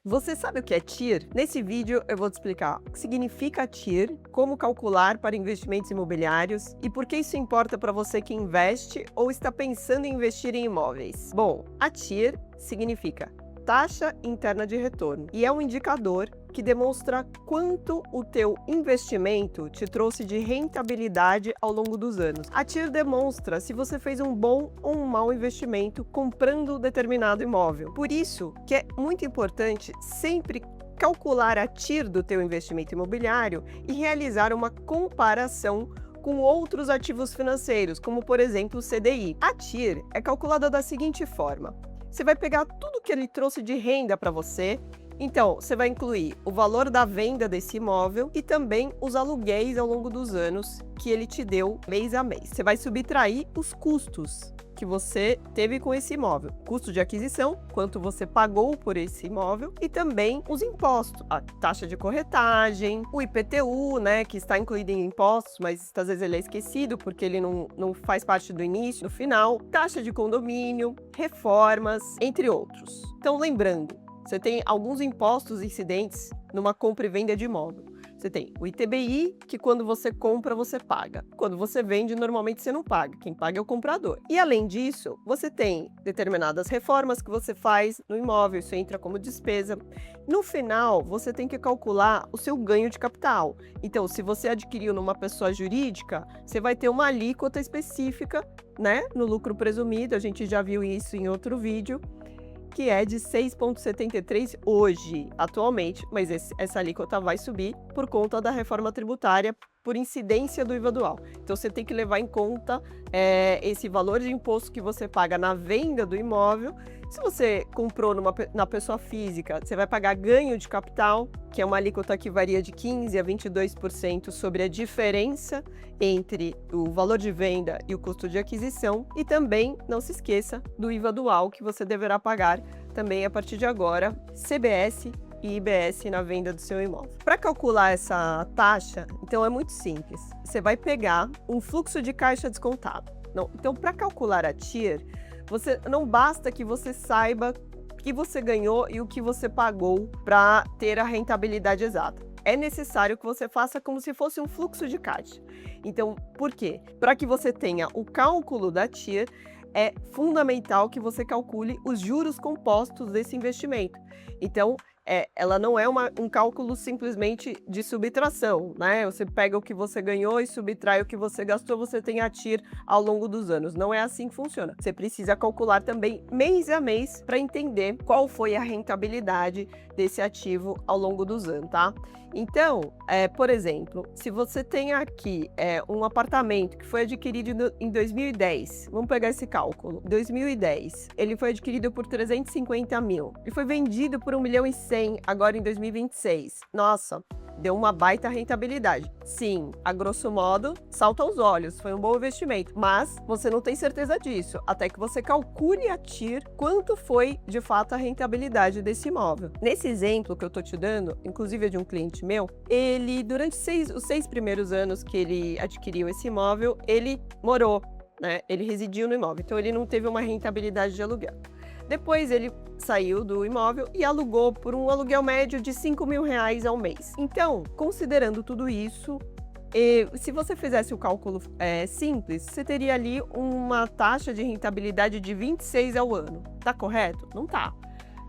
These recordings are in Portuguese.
Você sabe o que é TIR? Nesse vídeo eu vou te explicar o que significa TIR, como calcular para investimentos imobiliários e por que isso importa para você que investe ou está pensando em investir em imóveis. Bom, a TIR significa Taxa Interna de Retorno e é um indicador que demonstra quanto o teu investimento te trouxe de rentabilidade ao longo dos anos. A TIR demonstra se você fez um bom ou um mau investimento comprando determinado imóvel. Por isso que é muito importante sempre calcular a TIR do teu investimento imobiliário e realizar uma comparação com outros ativos financeiros, como por exemplo o CDI. A TIR é calculada da seguinte forma: você vai pegar tudo que ele trouxe de renda para você. Então, você vai incluir o valor da venda desse imóvel e também os aluguéis ao longo dos anos que ele te deu mês a mês. Você vai subtrair os custos que você teve com esse imóvel, custo de aquisição, quanto você pagou por esse imóvel e também os impostos, a taxa de corretagem, o IPTU, né, que está incluído em impostos, mas às vezes ele é esquecido porque ele não faz parte do início, do final, taxa de condomínio, reformas, entre outros. Então, lembrando, você tem alguns impostos incidentes numa compra e venda de imóvel. Você tem o ITBI, que quando você compra, você paga. Quando você vende, normalmente você não paga. Quem paga é o comprador. E além disso, você tem determinadas reformas que você faz no imóvel, isso entra como despesa. No final, você tem que calcular o seu ganho de capital. Então, se você adquiriu numa pessoa jurídica, você vai ter uma alíquota específica, né, no lucro presumido. A gente já viu isso em outro vídeo, que é de 6,73 hoje, atualmente, mas essa alíquota vai subir por conta da reforma tributária, por incidência do IVA dual. Então, você tem que levar em conta esse valor de imposto que você paga na venda do imóvel. Se você comprou na pessoa física, você vai pagar ganho de capital, que é uma alíquota que varia de 15% a 22% sobre a diferença entre o valor de venda e o custo de aquisição. E também, não se esqueça do IVA dual, que você deverá pagar também a partir de agora, CBS e IBS na venda do seu imóvel. Para calcular essa taxa, então é muito simples. Você vai pegar um fluxo de caixa descontado. Então, para calcular a TIR, não basta que você saiba o que você ganhou e o que você pagou para ter a rentabilidade exata. É necessário que você faça como se fosse um fluxo de caixa. Então, por quê? Para que você tenha o cálculo da TIR, é fundamental que você calcule os juros compostos desse investimento. Então, ela não é um cálculo simplesmente de subtração, né? Você pega o que você ganhou e subtrai o que você gastou, você tem a TIR ao longo dos anos. Não é assim que funciona. Você precisa calcular também mês a mês para entender qual foi a rentabilidade desse ativo ao longo dos anos, tá? Então, por exemplo, se você tem aqui um apartamento que foi adquirido em 2010, vamos pegar esse cálculo, 2010, ele foi adquirido por 350 mil e foi vendido por 1.100.000 agora em 2026. Nossa, deu uma baita rentabilidade. Sim, a grosso modo, salta aos olhos, foi um bom investimento, mas você não tem certeza disso, até que você calcule a TIR quanto foi de fato a rentabilidade desse imóvel. Nesse exemplo que eu tô te dando, inclusive é de um cliente meu, ele, durante os 6 primeiros anos que ele adquiriu esse imóvel, ele morou, né? Ele residiu no imóvel, então ele não teve uma rentabilidade de aluguel. Depois ele saiu do imóvel e alugou por um aluguel médio de R$5.000 ao mês. Então, considerando tudo isso, se você fizesse o cálculo simples, você teria ali uma taxa de rentabilidade de 26 ao ano. Tá correto? Não tá,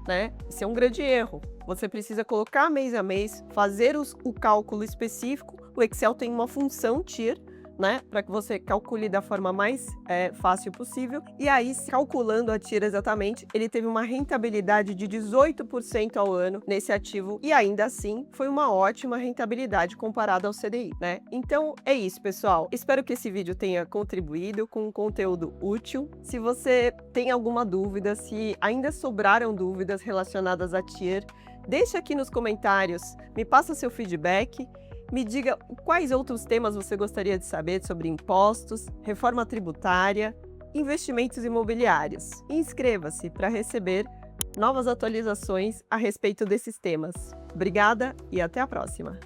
né? Isso é um grande erro. Você precisa colocar mês a mês, fazer o cálculo específico. O Excel tem uma função TIR, né, para que você calcule da forma mais fácil possível. E aí, calculando a TIR exatamente, ele teve uma rentabilidade de 18% ao ano nesse ativo e ainda assim foi uma ótima rentabilidade comparada ao CDI, né? Então é isso, pessoal. Espero que esse vídeo tenha contribuído com um conteúdo útil. Se você tem alguma dúvida, se ainda sobraram dúvidas relacionadas à TIR, deixa aqui nos comentários, me passa seu feedback. Me diga quais outros temas você gostaria de saber sobre impostos, reforma tributária, investimentos imobiliários. E inscreva-se para receber novas atualizações a respeito desses temas. Obrigada e até a próxima!